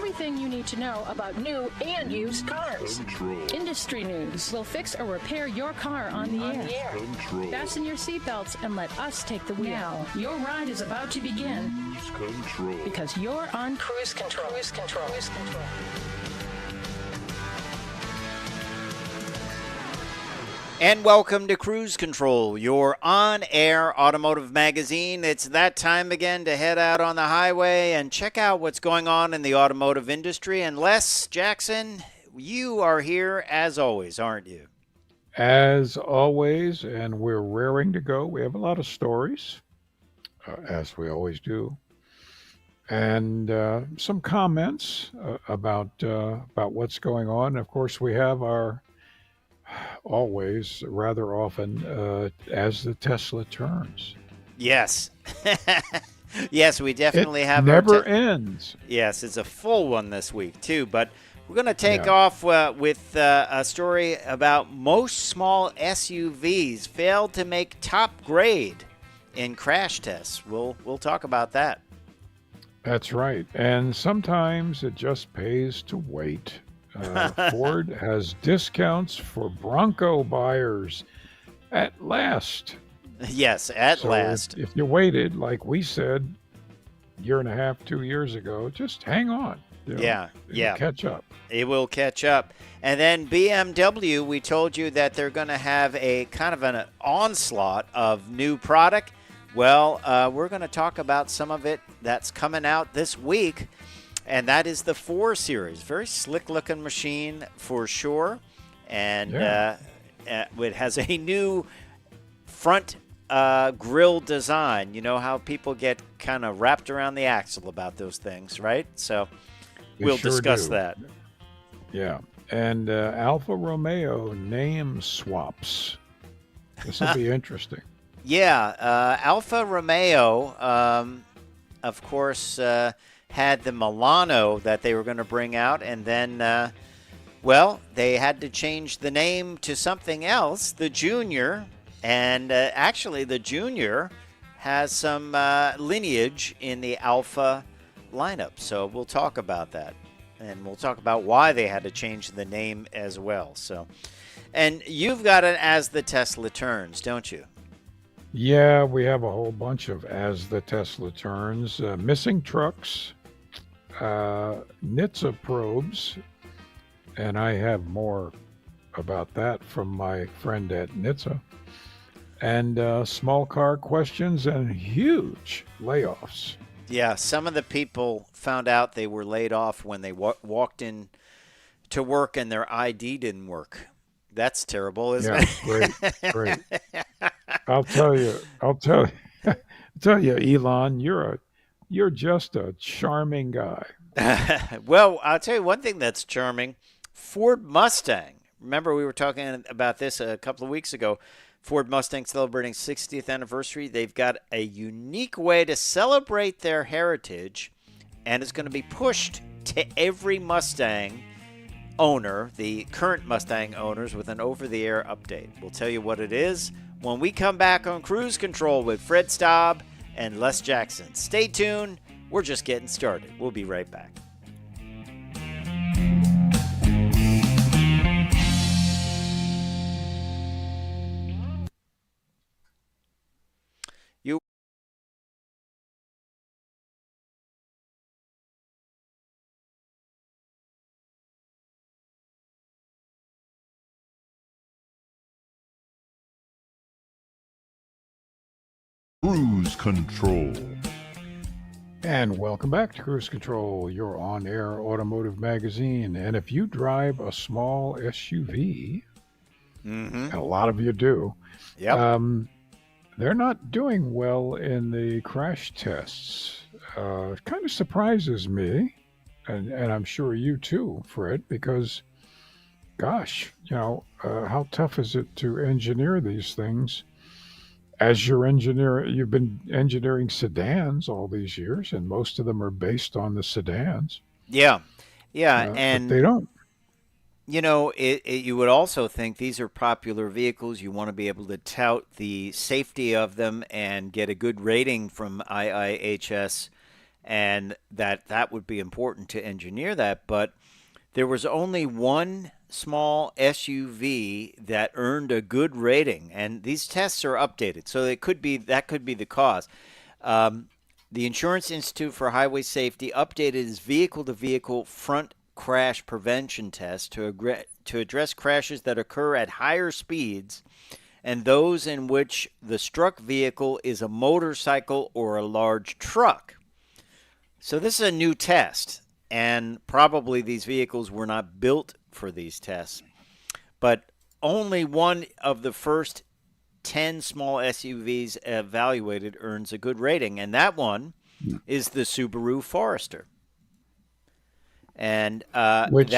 everything you need to know about new and used cars. Control. Industry news. We'll fix or repair your car on the air. Control. Fasten your seatbelts and let us take the wheel. Now, your ride is about to begin. Cruise control. Because you're on cruise control. Cruise control. Cruise control. And welcome to Cruise Control, your on-air automotive magazine. It's that time again to head out on the highway and check out what's going on in the automotive industry. And Les Jackson, you are here as always, aren't you? As always, and we're raring to go. We have a lot of stories, as we always do, and some comments about what's going on. Of course, we have our always, rather often, as the Tesla turns. Yes. Yes, we definitely have. Never ends. Yes, it's a full one this week, too. But we're going to take off with a story about most small SUVs failed to make top grade in crash tests. We'll talk about that. That's right. And sometimes it just pays to wait. Ford has discounts for Bronco buyers at last. Yes, at last. If you waited, like we said, year and a half, 2 years ago, just hang on. Yeah. Catch up. It will catch up. And then BMW, we told you that they're going to have a kind of an onslaught of new product. Well, we're going to talk about some of it that's coming out this week. And that is the 4 Series. Very slick-looking machine for sure. And it has a new front grille design. You know how people get kind of wrapped around the axle about those things, right? So we'll discuss that. Yeah. And Alfa Romeo name swaps. This will be interesting. Yeah. Alfa Romeo, of course, had the Milano that they were going to bring out, and then, they had to change the name to something else, the Junior, and actually the Junior has some lineage in the Alfa lineup, so we'll talk about that, and we'll talk about why they had to change the name as well. So, and you've got it as the Tesla turns, don't you? Yeah, we have a whole bunch of as the Tesla turns, missing trucks, NHTSA probes, and I have more about that from my friend at NHTSA, and small car questions and huge layoffs. Yeah, some of the people found out they were laid off when they walked in to work and their ID didn't work. That's terrible, isn't it? Great. I'll tell you, Elon, you're just a charming guy. Well, I'll tell you one thing that's charming. Ford Mustang. Remember, we were talking about this a couple of weeks ago. Ford Mustang celebrating 60th anniversary. They've got a unique way to celebrate their heritage, and it's going to be pushed to every Mustang owner, the current Mustang owners, with an over-the-air update. We'll tell you what it is when we come back on Cruise Control with Fred Staab and Les Jackson. Stay tuned. We're just getting started. We'll be right back. Cruise control. And welcome back to Cruise Control, your on-air automotive magazine. And if you drive a small SUV, and a lot of you do, they're not doing well in the crash tests. It kind of surprises me, and I'm sure you too, Fred, because, gosh, how tough is it to engineer these things? As you've been engineering sedans all these years, and most of them are based on the sedans. Yeah, and but they don't. You would also think these are popular vehicles. You want to be able to tout the safety of them and get a good rating from IIHS and that would be important to engineer that. But there was only one small SUV that earned a good rating, and these tests are updated, so that could be the cause. The Insurance Institute for Highway Safety updated its vehicle-to-vehicle front crash prevention test to address crashes that occur at higher speeds and those in which the struck vehicle is a motorcycle or a large truck. So this is a new test, and probably these vehicles were not built for these tests. But only one of the first 10 small SUVs evaluated earns a good rating, and that one is the Subaru Forester. And which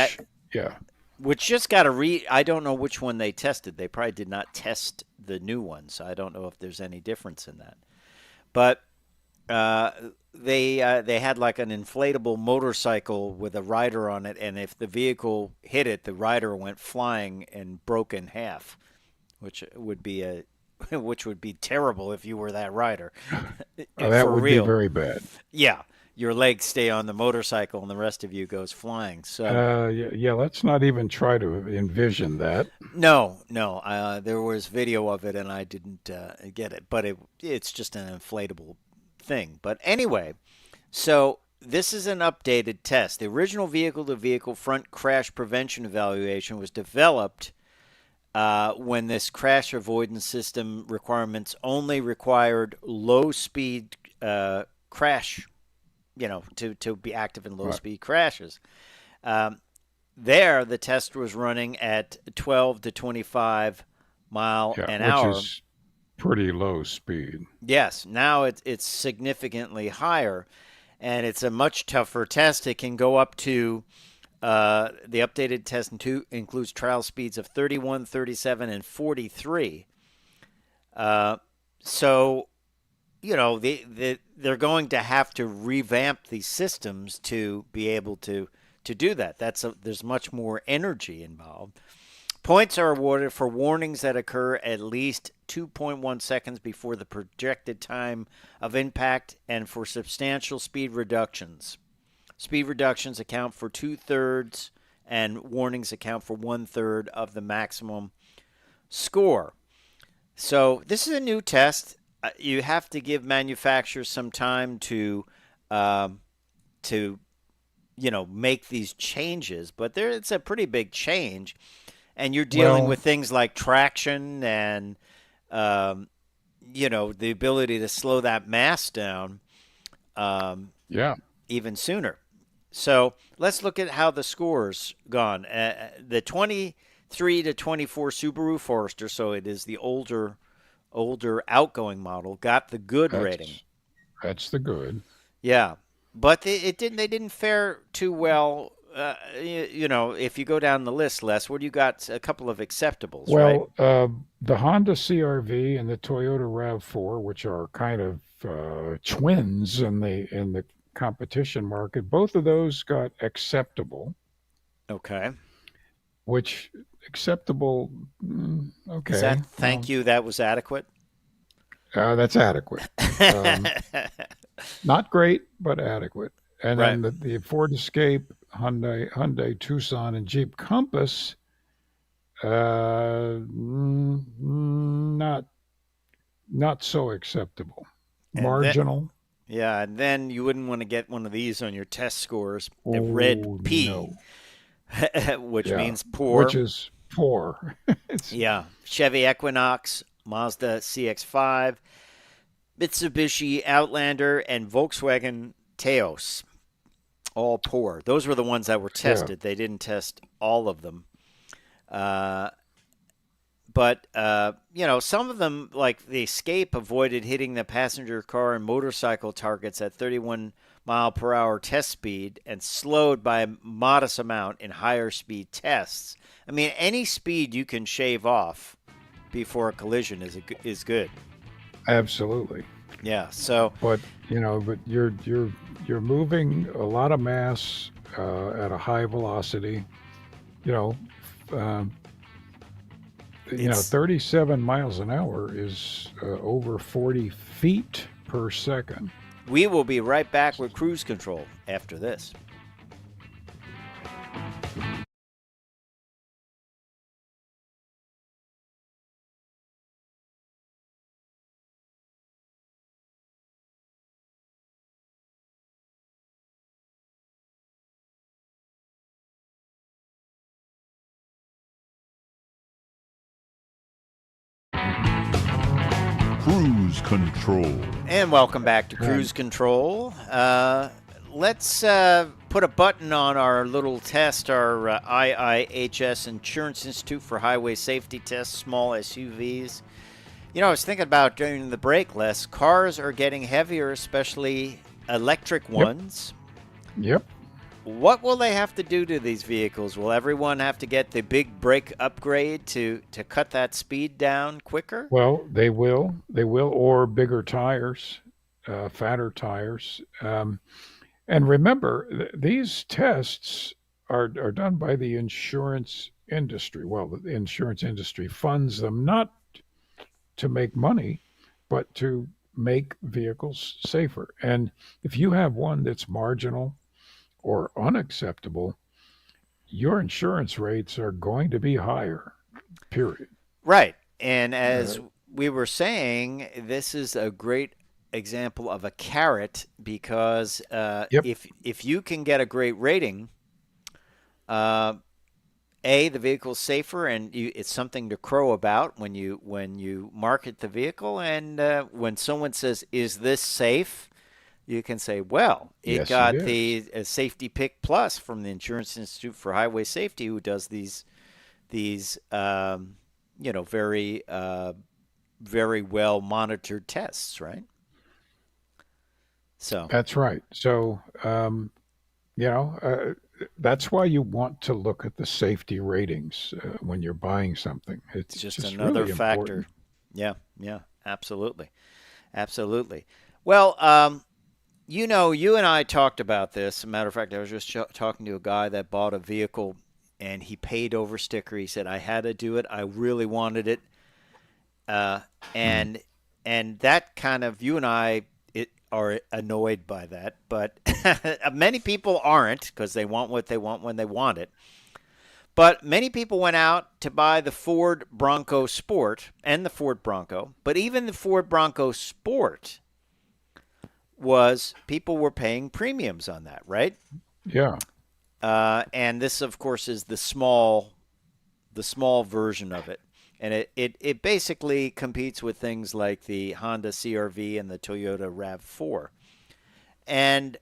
just got I don't know which one they tested. They probably did not test the new one, so I don't know if there's any difference in that. But they had like an inflatable motorcycle with a rider on it, and if the vehicle hit it, the rider went flying and broke in half, which would be terrible if you were that rider. That would be very bad. Yeah. Your legs stay on the motorcycle and the rest of you goes flying. So let's not even try to envision that. No. There was video of it, and I didn't get it, but it's just an inflatable thing. But anyway, so this is an updated test. The original vehicle-to-vehicle front crash prevention evaluation was developed when this crash avoidance system requirements only required low-speed crash. To be active in low-speed crashes. The test was running at 12 to 25 mile an hour. Which is pretty low speed. Yes. Now it's significantly higher, and it's a much tougher test. It can go up to the updated test includes trial speeds of 31, 37, and 43. So they're going to have to revamp these systems to be able to do that. There's much more energy involved. Points are awarded for warnings that occur at least 2.1 seconds before the projected time of impact and for substantial speed reductions. Speed reductions account for 2/3 and warnings account for 1/3 of the maximum score. So this is a new test. You have to give manufacturers some time to make these changes, but it's a pretty big change, and you're dealing with things like traction and the ability to slow that mass down even sooner. So let's look at how the score's gone. The 23 to 24 Subaru Forester, so it is the older outgoing model, got the good rating. That's the good. Yeah, but they didn't fare too well. If you go down the list, Les, what do you got? A couple of acceptables, right? The Honda CR-V and the Toyota RAV4, which are kind of twins in the competition market, both of those got acceptable. Okay. Which acceptable? Okay. Is that thank you? That was adequate. That's adequate. Not great, but adequate. And then the Ford Escape, Hyundai Tucson, and Jeep Compass, not so acceptable. Marginal. And then you wouldn't want to get one of these on your test scores. The red P. No. which means poor. Which is poor. Chevy Equinox, Mazda CX-5, Mitsubishi Outlander, and Volkswagen Taos. All poor. Those were the ones that were tested. They didn't test all of them. But some of them, like the Escape, avoided hitting the passenger car and motorcycle targets at 31 mile per hour test speed and slowed by a modest amount in higher speed tests. I mean, any speed you can shave off before a collision is good. Absolutely. Yeah. So, but you're moving a lot of mass at a high velocity. 37 miles an hour is over 40 feet per second. We will be right back with Cruise Control after this. Cruise Control. And welcome back to Cruise Control. Let's put a button on our little test, our IIHS Insurance Institute for Highway Safety Test, small SUVs. You know, I was thinking about during the break, Les, cars are getting heavier, especially electric ones. Yep. What will they have to do to these vehicles? Will everyone have to get the big brake upgrade to cut that speed down quicker? Well, they will, or bigger tires, fatter tires. And remember, these tests are done by the insurance industry. Well, the insurance industry funds them not to make money, but to make vehicles safer. And if you have one that's marginal or unacceptable, your insurance rates are going to be higher, period. Right. And as we were saying, this is a great example of a carrot because if you can get a great rating, the vehicle's safer, and it's something to crow about when you market the vehicle. And when someone says, "Is this safe?" you can say, "Well, it got the Safety Pick Plus from the Insurance Institute for Highway Safety, who does these very very well monitored tests, right?" So that's right. So that's why you want to look at the safety ratings when you're buying something. It's just another really factor. Important. Yeah, absolutely. Well, you and I talked about this. As a matter of fact, I was just talking to a guy that bought a vehicle, and he paid over sticker. He said, "I had to do it. I really wanted it." And that kind of, you and I are annoyed by that, but many people aren't, because they want what they want when they want it. But many people went out to buy the Ford Bronco Sport and the Ford Bronco, but even the Ford Bronco Sport people were paying premiums on that, right? Yeah. And this, of course, is the small version of it. And it basically competes with things like the Honda CR-V and the Toyota RAV4. And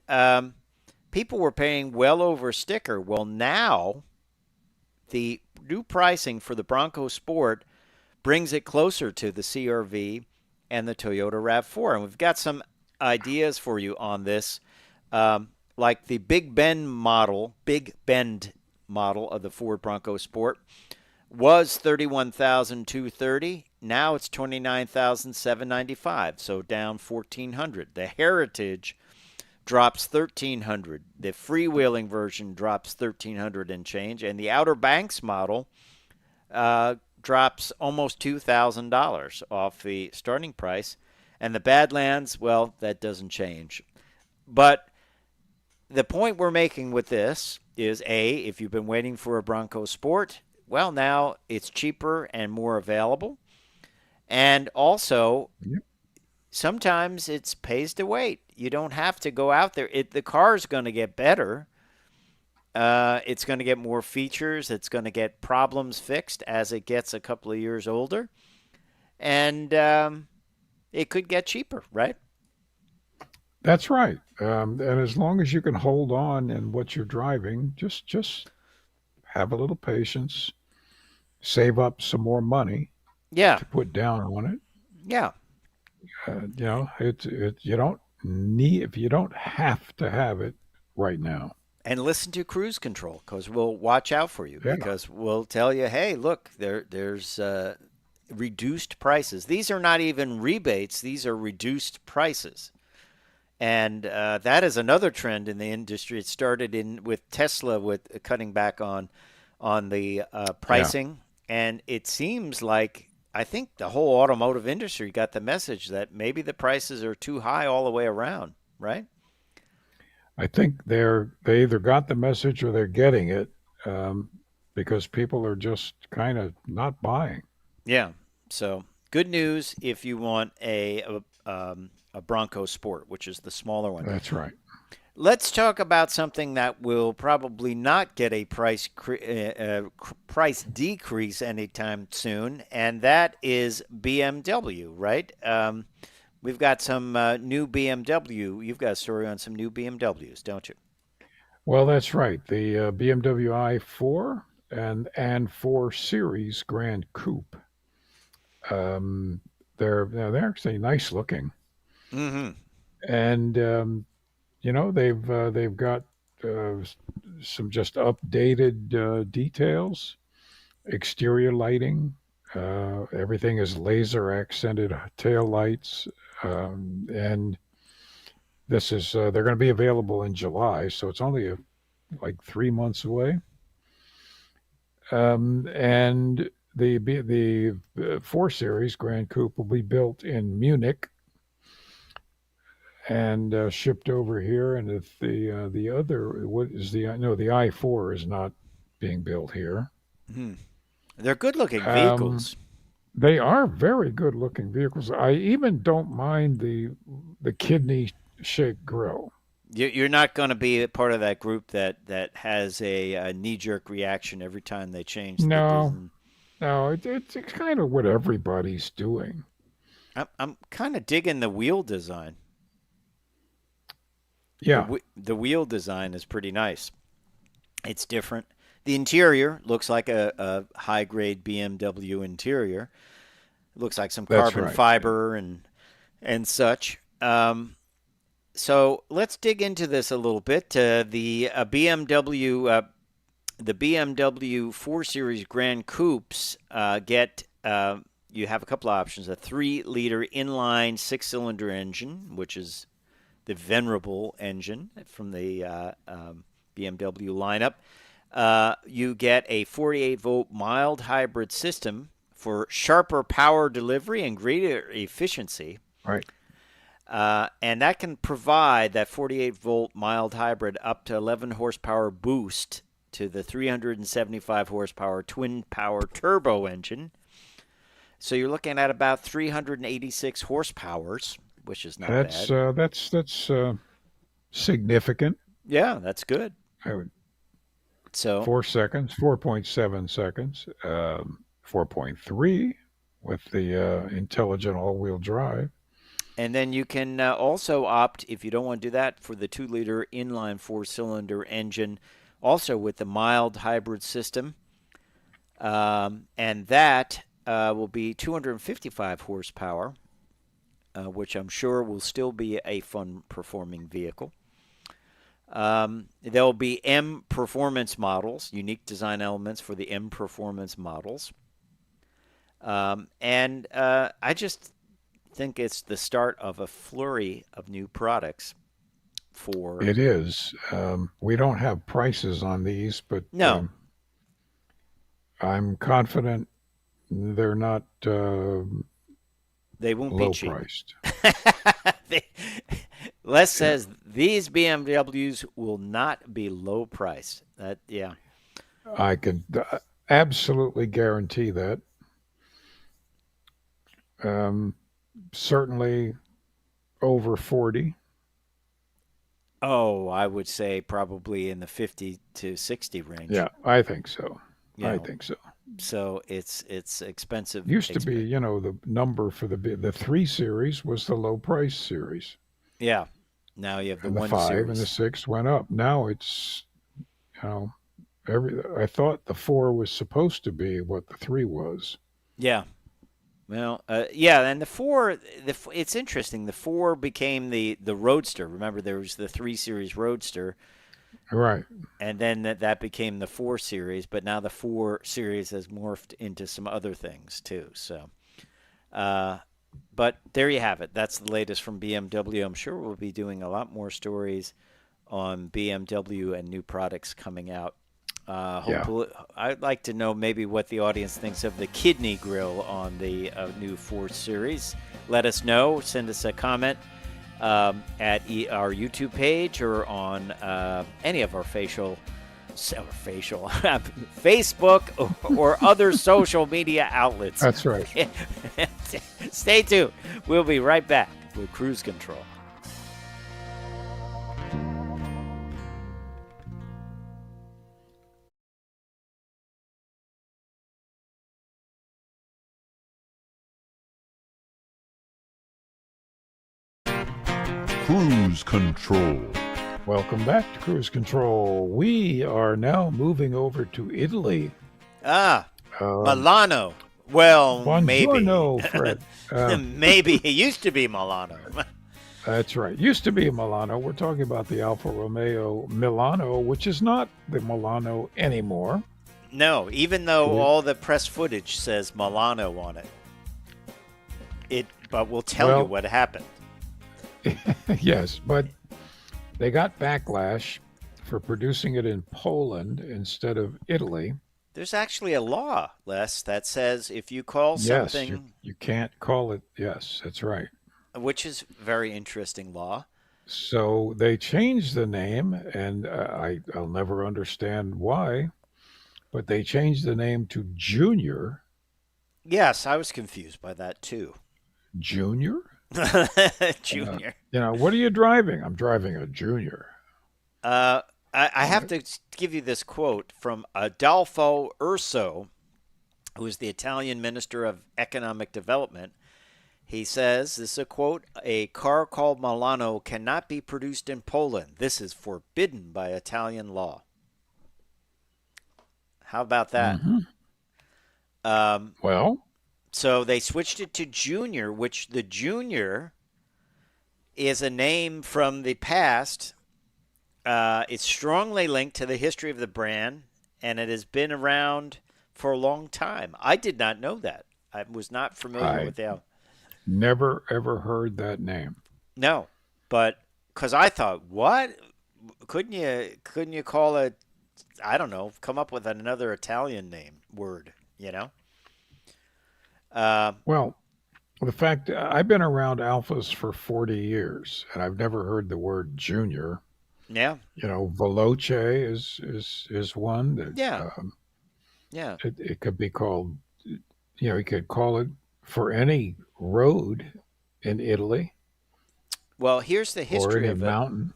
people were paying well over sticker. Well, now the new pricing for the Bronco Sport brings it closer to the CR-V and the Toyota RAV4. And we've got some ideas for you on this, like the Big Bend model of the Ford Bronco Sport was $31,230. Now it's $29,795, so down $1,400. The Heritage drops $1,300. The freewheeling version drops $1,300 and change, and the Outer Banks model drops almost $2,000 off the starting price. And the Badlands, well, that doesn't change. But the point we're making with this is, if you've been waiting for a Bronco Sport, well, now it's cheaper and more available. And also, sometimes it pays to wait. You don't have to go out there. The car is going to get better. It's going to get more features. It's going to get problems fixed as it gets a couple of years older. And it could get cheaper, right? That's right. And as long as you can hold on in what you're driving, just have a little patience, save up some more money to put down on it. Yeah. You don't need, if you don't have to have it right now. And listen to Cruise Control, because we'll watch out for you, because we'll tell you, hey, look, there's reduced prices. These are not even rebates. These are reduced prices. And that is another trend in the industry. It started with Tesla with cutting back on the pricing. And it seems like, I think the whole automotive industry got the message that maybe the prices are too high all the way around. right? I think they either got the message or they're getting it, um, because people are just kind of not buying. Yeah. So good news if you want a Bronco Sport, which is the smaller one. That's right. Let's talk about something that will probably not get a price decrease anytime soon, and that is BMW, right? We've got some new BMW. You've got a story on some new BMWs, don't you? Well, that's right. The BMW i4 and 4 Series Grand Coupe. Um, they're actually nice looking, Mm-hmm. and they've got uh, some just updated details, exterior lighting. Everything is laser accented tail lights, and this is they're going to be available in July, so it's only like 3 months away. And the 4 Series Grand Coupe will be built in Munich and shipped over here. And if the other what is the no the i4 is not being built here. Hmm. They're good-looking Um, vehicles. they are very good looking vehicles. I even don't mind the kidney shaped grille. You're not going to be a part of that group that has a knee-jerk reaction every time they change the No, design. no, it's kind of what everybody's doing. I'm kind of digging the wheel design. Yeah, The wheel design is pretty nice. It's different. The interior looks like a high-grade BMW interior. It looks like some that's carbon right. fiber and such. So let's dig into this a little bit. The BMW 4 Series Grand Coupes get you have a couple of options: a 3-liter inline 6-cylinder engine, which is the venerable engine from the BMW lineup. You get a 48-volt mild hybrid system for sharper power delivery and greater efficiency. Right. And that can provide that 48-volt mild hybrid up to 11 horsepower boost to the 375 horsepower twin power turbo engine. So you're looking at about 386 horsepowers, which is not bad. That's significant. Yeah, that's good. I would So 4 seconds, 4.7 seconds, 4.3 with the intelligent all-wheel drive. and then you can also opt, if you don't want to do that, for the 2-liter inline 4-cylinder engine, also with the mild hybrid system. And that will be 255 horsepower, which I'm sure will still be a fun-performing vehicle. There'll be M Performance models, unique design elements for the M Performance models. And I just think it's the start of a flurry of new products for. It is. We don't have prices on these, but No, I'm confident they're not they won't be low cheap. priced. Les says these BMWs will not be low priced. Yeah. I can absolutely guarantee that. Certainly over 40. Oh, I would say probably in the 50 to 60 range. Yeah, I think so. You I know, think so. so it's expensive. Used to be, the number for the 3 Series was the low price series, Yeah. Now you have the and the 1 5 series. and the 6 went up. Now it's, you know, I thought the 4 was supposed to be what the 3 was. Yeah. Well, yeah, and the 4, it's interesting. The 4 became the Roadster. Remember, there was the 3 Series Roadster, Right. and then that became the 4 Series. But now the 4 Series has morphed into some other things too. So, but there you have it. That's the latest from BMW. I'm sure we'll be doing a lot more stories on BMW and new products coming out. Hopefully, I'd like to know maybe what the audience thinks of the kidney grill on the new 4 Series. Let us know. Send us a comment. our YouTube page or on any of our Facebook or other social media outlets. That's right. Stay tuned. We'll be right back with Cruise Control. Cruise Control. Welcome back to Cruise Control. We are now moving over to Italy. Milano. Well, Buongiorno, maybe. Fred. Maybe. It used to be Milano. That's right. Used to be Milano. We're talking about the Alfa Romeo Milano, which is not the Milano anymore. No, even though all the press footage says Milano on it. But we'll tell you what happened. Yes, but they got backlash for producing it in Poland instead of Italy. There's actually a law, Les, that says if you call something... Yes, you can't call it... Yes, that's right. Which is a very interesting law. So they changed the name, and I'll never understand why, but they changed the name to Junior. Yes, I was confused by that, too. Junior? Junior. What are you driving? I'm driving a Junior. I have to give you this quote from Adolfo Urso, who is the Italian Minister of Economic Development. He says, this is a quote, "A car called Milano cannot be produced in Poland. This is forbidden by Italian law." How about that? Well, so they switched it to Junior, which the Junior is a name from the past. It's strongly linked to the history of the brand, and it has been around for a long time. I did not know that. I was not familiar with that. Never, ever heard that name. No, but because I thought, what? Couldn't you call it, I don't know, come up with another Italian word, Well, the fact, I've been around Alphas for 40 years, and I've never heard the word Junior. Yeah. Veloce is one that, yeah. It could be called, you could call it for any road in Italy. Well, here's the history or of any mountain.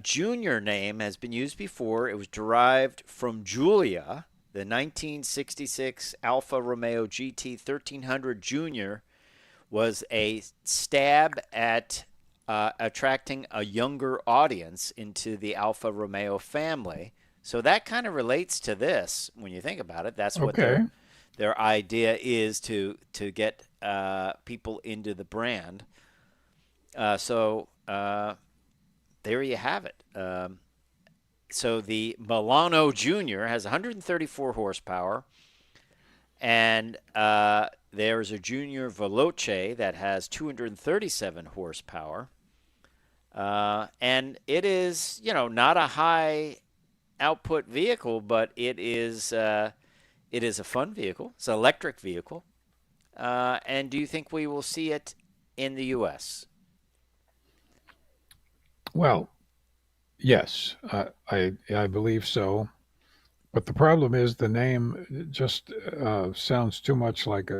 Junior name has been used before. It was derived from Giulia. The 1966 Alfa Romeo GT 1300 Junior was a stab at attracting a younger audience into the Alfa Romeo family. So that kind of relates to this when you think about it. That's what their idea is, to get people into the brand. So there you have it. So the Milano Junior has 134 horsepower, and there's a Junior Veloce that has 237 horsepower. And it is, not a high output vehicle, but it is a fun vehicle. It's an electric vehicle. And do you think we will see it in the U.S.? Well, yes, I believe so. But the problem is the name just sounds too much like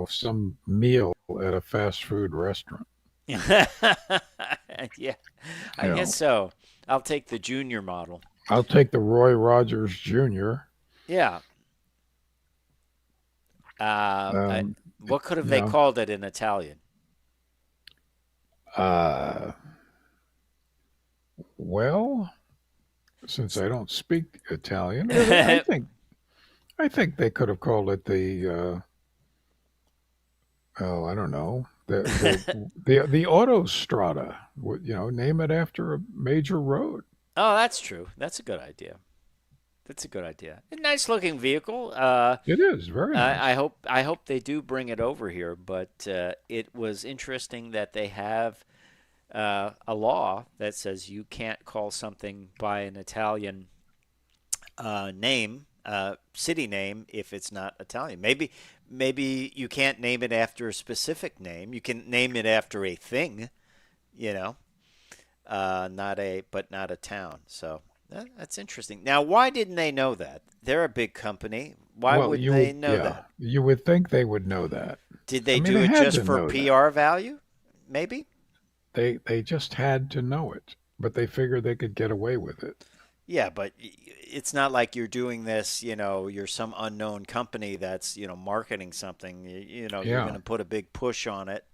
some meal at a fast food restaurant. Yeah, I guess so. I'll take the Junior model. I'll take the Roy Rogers Jr. Yeah. What could have they called it in Italian? Well, since I don't speak Italian, I think they could have called it the I don't know, the Autostrada. Name it after a major road. Oh, that's true. That's a good idea. A nice looking vehicle. It is very nice. I hope they do bring it over here. But it was interesting that they have a law that says you can't call something by an Italian name, city name, if it's not Italian. Maybe you can't name it after a specific name. You can name it after a thing, you know, but not a town. So that's interesting. Now, why didn't they know that? They're a big company. Why Well, wouldn't they know that? you would think they would know that. Did I they mean, do they it had just to for know that. PR value? Maybe. They just had to know it, but they figured they could get away with it. Yeah, but it's not like you're doing this, you're some unknown company that's, marketing something. You're going Yeah, to put a big push on it.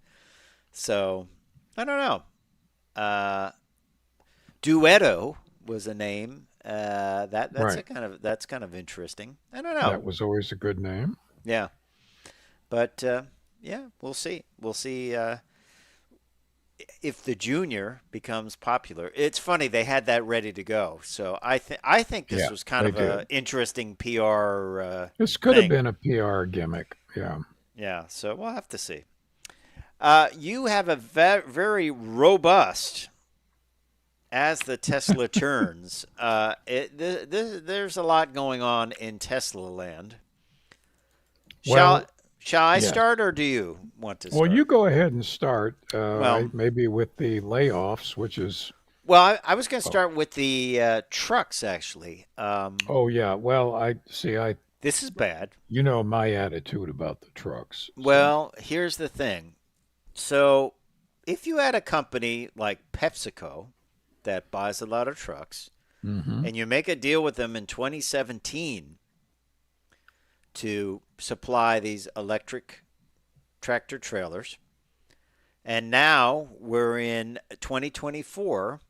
So, I don't know. Duetto was a name. right. That's kind of interesting. I don't know. That was always a good name. Yeah. But yeah, we'll see. We'll see if the Junior becomes popular. It's funny they had that ready to go. So I think this Yeah, was kind they of a did. interesting PR This could have thing. been a PR gimmick. Yeah. Yeah. So we'll have to see. You have a very robust as the Tesla turns. There's a lot going on in Tesla land. Shall Well, shall I yes. start or do you want to Well, start? you go ahead and start. Well, Maybe with the layoffs, which is. I was going to Oh, start with the trucks actually. oh yeah. Well, I see. This is bad. You know my attitude about the trucks. So. Well, here's the thing. So, if you had a company like PepsiCo that buys a lot of trucks Hmm. and you make a deal with them in 2017 to supply these electric tractor trailers, and now we're in 2024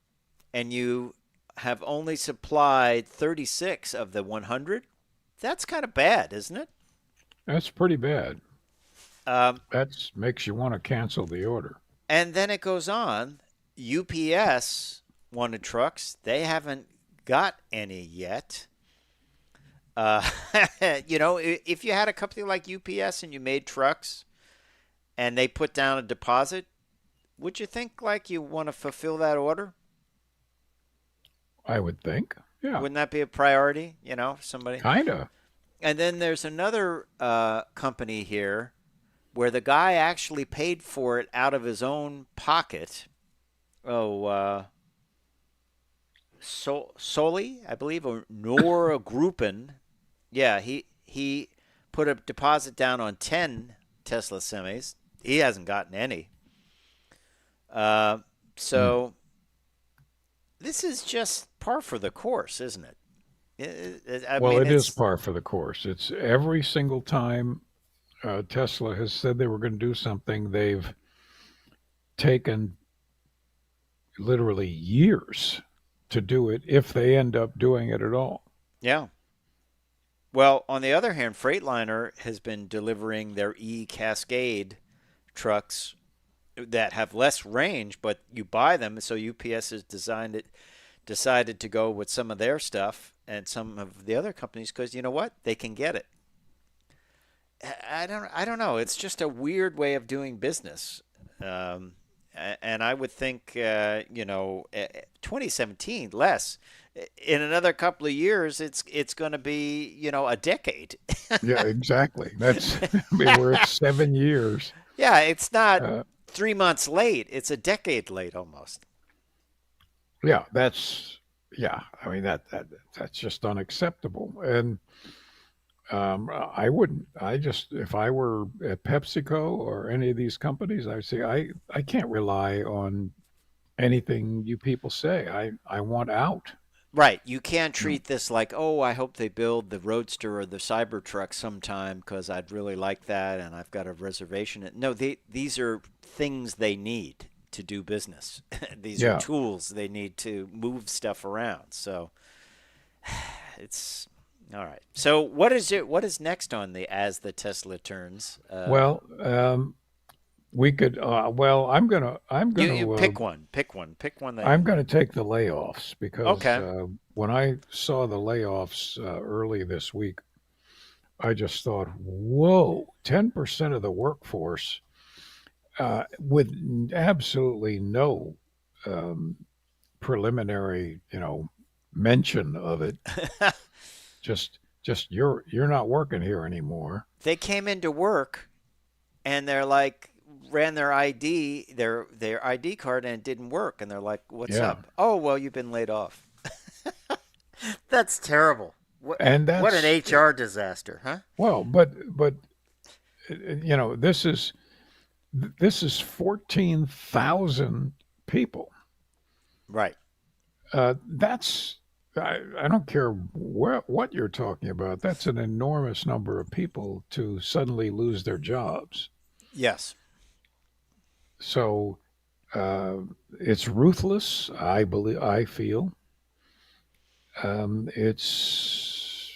and you have only supplied 36 of the 100, that's kind of bad, isn't it? That's pretty bad. Um, That makes you want to cancel the order. and then it goes on. UPS wanted trucks. They haven't got any yet. Uh, if you had a company like UPS and you made trucks and they put down a deposit, would you think like you want to fulfill that order? I would think. Yeah. Wouldn't that be a priority? Somebody. Kinda. And then there's another company here where the guy actually paid for it out of his own pocket. Oh, Soli, I believe, or Nora Gruppen. Yeah, he put a deposit down on 10 Tesla semis. He hasn't gotten any. Uh, Hmm. so this is just par for the course, isn't it? I Well, mean, it is it's par for the course. It's every single time Tesla has said they were going to do something, they've taken literally years to do it if they end up doing it at all. yeah. Well, on the other hand, Freightliner has been delivering their E-Cascade trucks that have less range, but you buy them. So UPS has decided to go with some of their stuff and some of the other companies because you know what? They can get it. I don't know. It's just a weird way of doing business. And I would think, 2017 less. In another couple of years, it's going to be, a decade. Yeah, exactly. That's I mean, we're at 7 years. Yeah, it's not Uh, 3 months late. It's a decade late almost. yeah, yeah. I mean that's just unacceptable. And I wouldn't. I just if I were at PepsiCo or any of these companies, I'd say I can't rely on anything you people say. I want out. Right. You can't You know, treat this like, oh, I hope they build the Roadster or the Cybertruck sometime because I'd really like that and I've got a reservation. No, these are things they need to do business. These are yeah. tools they need to move stuff around. So it's all right. So what is it? What is next on the as the Tesla turns? Well, we could. Well, You pick one. Pick one. Pick one that. I'm gonna take the layoffs because Okay. when I saw the layoffs early this week, I just thought, whoa, 10% of the workforce with absolutely no um, preliminary, mention of it. Just you're not working here anymore. They came into work and they're like, ran their their ID card and it didn't work, and they're like, "What's Yeah. up?" "Oh, well, you've been laid off." That's terrible. And What that's an HR disaster, huh? well, but this is 14,000 people. Right. That's I don't care what you're talking about. That's an enormous number of people to suddenly lose their jobs. Yes. So it's ruthless. I feel it's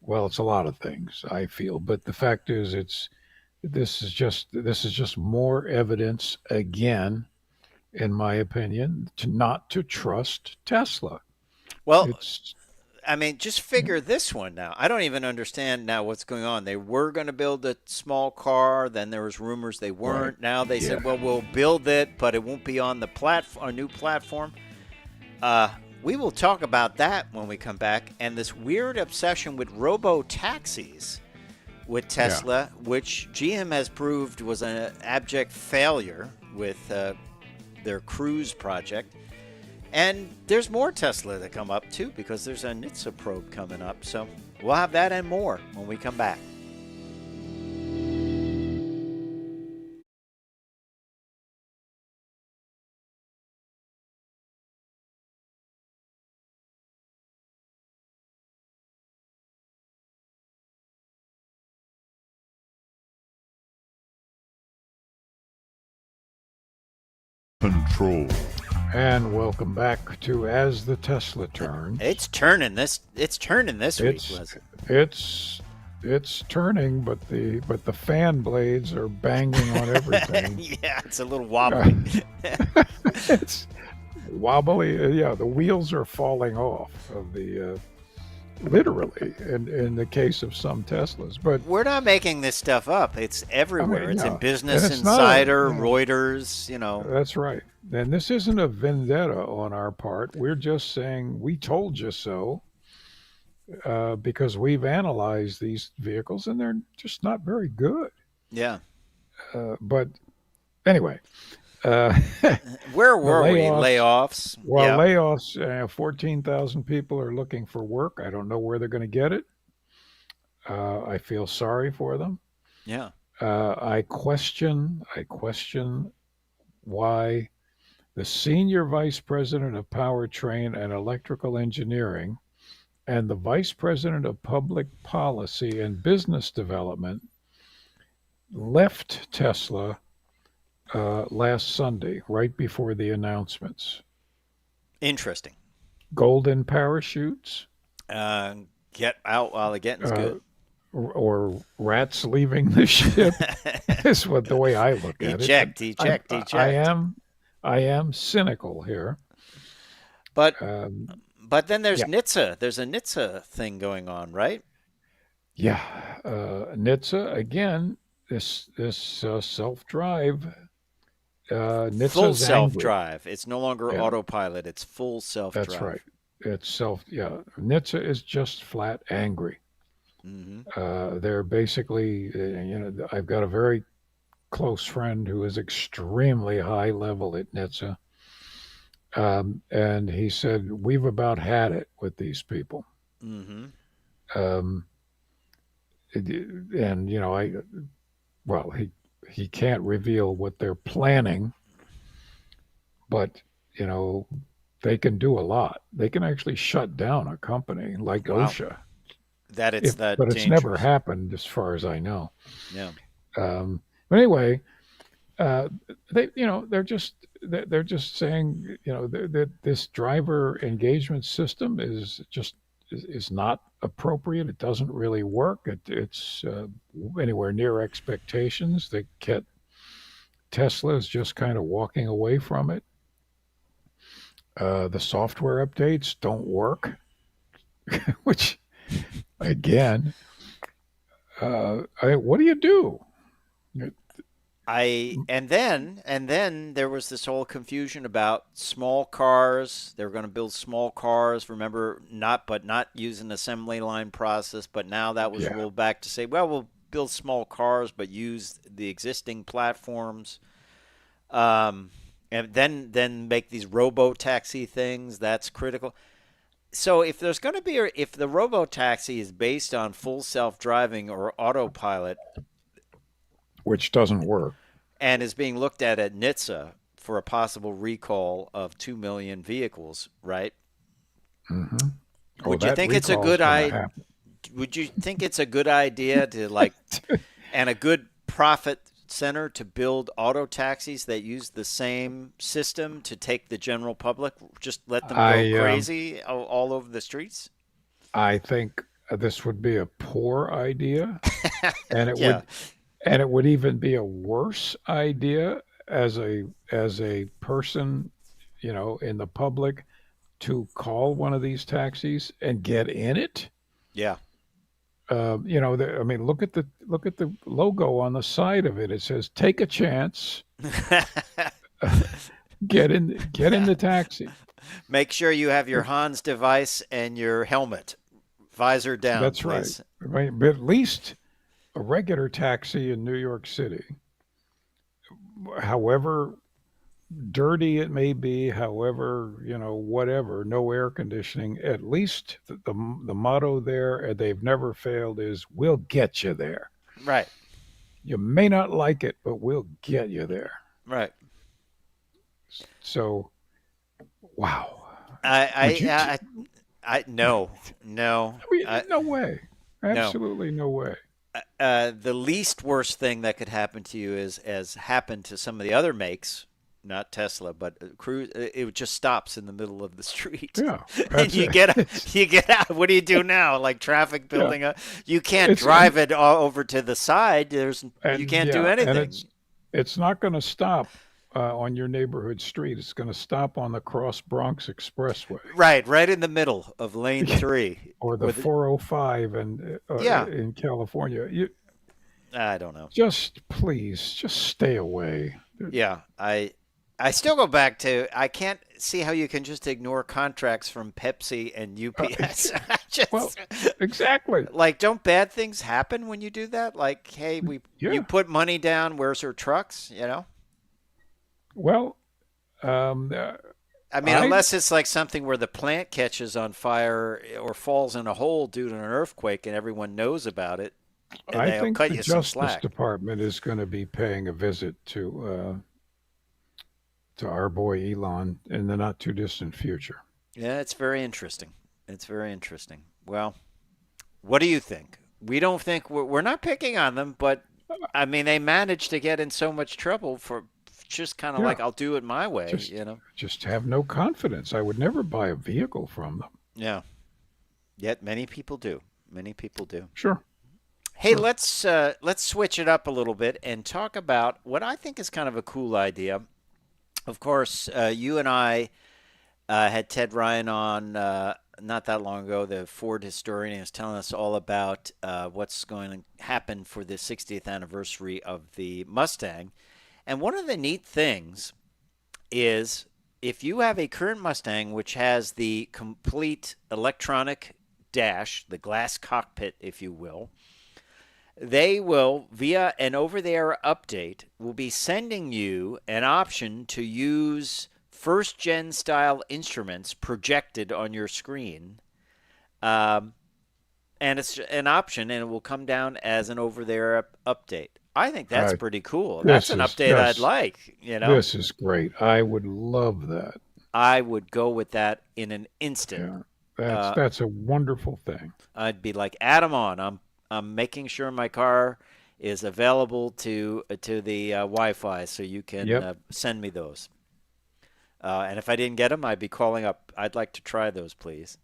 it's a lot of things. I feel, but the fact is, this is just more evidence again, in my opinion, to not to trust Tesla. Well, It's I mean, just figure this one now. I don't even understand now what's going on. They were going to build a small car, then there was rumors they weren't. right. Now they said, Yeah. "Well, we'll build it, but it won't be on the platform, a new platform." We will talk about that when we come back, and this weird obsession with robo taxis with Tesla, which GM has proved was an abject failure with their Cruise project. And there's more Tesla that come up, too, because there's a NHTSA probe coming up. So we'll have that and more when we come back. Control. And welcome back to As the Tesla Turns. It's turning this week, Leslie. It's turning, but the fan blades are banging on everything. Yeah, it's a little wobbly. It's wobbly. Yeah, the wheels are falling off of the literally in the case of some Teslas. But We're not making this stuff up. It's everywhere. It's in Business and it's not Insider, Reuters, That's right. And this isn't a vendetta on our part. We're just saying we told you so, because we've analyzed these vehicles and they're just not very good. Yeah. But anyway, uh, Where were we? layoffs. Layoffs. Well, Yeah. layoffs. 14,000 people are looking for work. I don't know where they're going to get it. I feel sorry for them. Yeah. I question why the senior vice president of powertrain and electrical engineering and the vice president of public policy and business development left Tesla last Sunday, right before the announcements. Interesting. Golden parachutes, Get out while the getting's good. or rats leaving the ship is what the way I look at Eject. I am cynical here. But then there's yeah. NHTSA. There's a NHTSA thing going on, right? Yeah, NHTSA again. This self-drive. NHTSA's Full angry. self-drive. It's no longer Yeah. autopilot. It's full self-drive. That's right. It's NHTSA is just flat angry. Mm-hmm. They're basically, I've got a very close friend who is extremely high level at NHTSA. And he said, we've about had it with these people. Mm-hmm. He can't reveal what they're planning, but, they can do a lot. They can actually shut down a company like Wow. OSHA. But It's dangerous. never happened as far as I know. Yeah. But anyway, they're just saying, that this driver engagement system is not appropriate. It doesn't really work. It's anywhere near expectations. Tesla is just kind of walking away from it. The software updates don't work, which again, what do you do? And then there was this whole confusion about small cars. They were going to build small cars. Remember, not use an assembly line process. But now that was rolled back to say, well, we'll build small cars, but use the existing platforms. And then make these robo-taxi things. That's critical. So if there's going to be, if the robo-taxi is based on full self-driving or autopilot, which doesn't work. and is being looked at NHTSA for a possible recall of 2 million vehicles, right? Mm-hmm. Would you think it's a good idea? Would you think it's a good idea to like, and a good profit center to build auto taxis that use the same system to take the general public? Just let them go crazy all over the streets? I think this would be a poor idea, and it would even be a worse idea as a person, in the public, to call one of these taxis and get in it. Yeah. I mean, look at the logo on the side of it. It says, "Take a chance, get in the taxi." Make sure you have your Hans device and your helmet, visor down. That's please. Right. But at least a regular taxi in New York City, however dirty it may be, however, whatever, no air conditioning, at least the motto there, and they've never failed, is "We'll get you there." Right. You may not like it, but we'll get you there. Right. So, wow. No. No way. Absolutely no way. The least worst thing that could happen to you is, as happened to some of the other makes, not Tesla, but Cruise, it just stops in the middle of the street. Yeah, and you get out. What do you do now? Like traffic building up. You can't drive it all over to the side. You can't do anything. And it's not going to stop on your neighborhood street. It's going to stop on the Cross Bronx Expressway. Right in the middle of lane 3. Or the 405 in California. I don't know. Please stay away. Yeah, I still go back to, I can't see how you can just ignore contracts from Pepsi and UPS. Well, exactly. Like, don't bad things happen when you do that? Like, hey, you put money down, where's her trucks, Well, I mean, unless it's like something where the plant catches on fire or falls in a hole due to an earthquake and everyone knows about it, and I think cut the you some Justice slack. Department is going to be paying a visit to our boy Elon in the not too distant future. Yeah, it's very interesting. Well, what do you think? We don't think we're not picking on them, but I mean, they managed to get in so much trouble for just kind of like, I'll do it my way, Just have no confidence. I would never buy a vehicle from them. Yeah. Yet many people do. Sure. Hey, let's switch it up a little bit and talk about what I think is kind of a cool idea. Of course, you and I had Ted Ryan on not that long ago, the Ford historian. He was telling us all about what's going to happen for the 60th anniversary of the Mustang. And one of the neat things is, if you have a current Mustang which has the complete electronic dash, the glass cockpit, if you will, they will, via an over-the-air update, will be sending you an option to use first-gen style instruments projected on your screen. And it's an option, and it will come down as an over-the-air update. I think that's pretty cool. That's an update I'd like. This is great. I would love that. I would go with that in an instant. Yeah, that's a wonderful thing. I'd be like, add them on. I'm making sure my car is available to the Wi-Fi, so you can send me those. And if I didn't get them, I'd be calling up. I'd like to try those, please.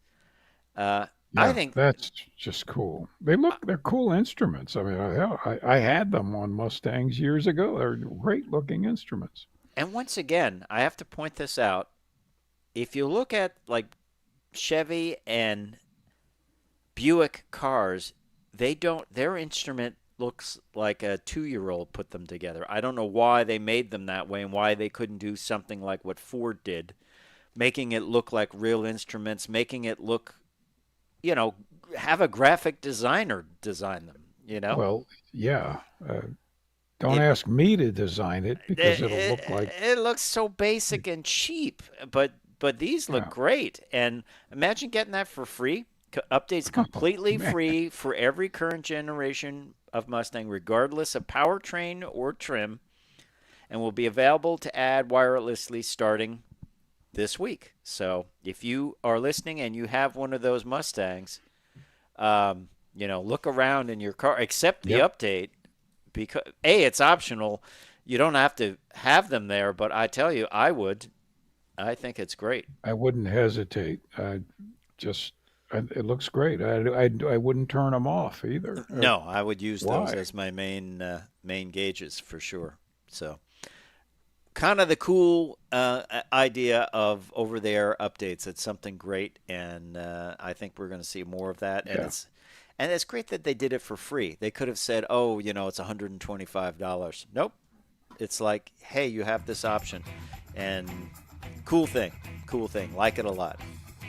I think that's just cool. They're cool instruments. I mean, I had them on Mustangs years ago. They're great looking instruments. And once again, I have to point this out. If you look at like Chevy and Buick cars, their instrument looks like a 2-year-old put them together. I don't know why they made them that way and why they couldn't do something like what Ford did, making it look like real instruments, making it look, have a graphic designer design them, Well, yeah. Don't ask me to design it because it'll look like it looks so basic and cheap, but these look great. And imagine getting that for free. Updates completely free for every current generation of Mustang, regardless of powertrain or trim, and will be available to add wirelessly starting this week. So if you are listening and you have one of those Mustangs, look around in your car, accept the update, because it's optional. You don't have to have them there, but I tell you, I would. I think it's great. I wouldn't hesitate. It looks great. I wouldn't turn them off either. No, I would use those as my main gauges for sure. So, kind of the cool idea of over-the-air updates. It's something great, and I think we're going to see more of that. And it's great that they did it for free. They could have said, "Oh, it's $125." Nope. It's like, hey, you have this option, and cool thing. Like it a lot.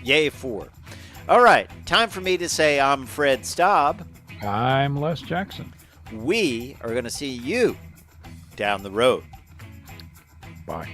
Yay, Ford. All right, time for me to say I'm Fred Staab. I'm Les Jackson. We are going to see you down the road. Bye.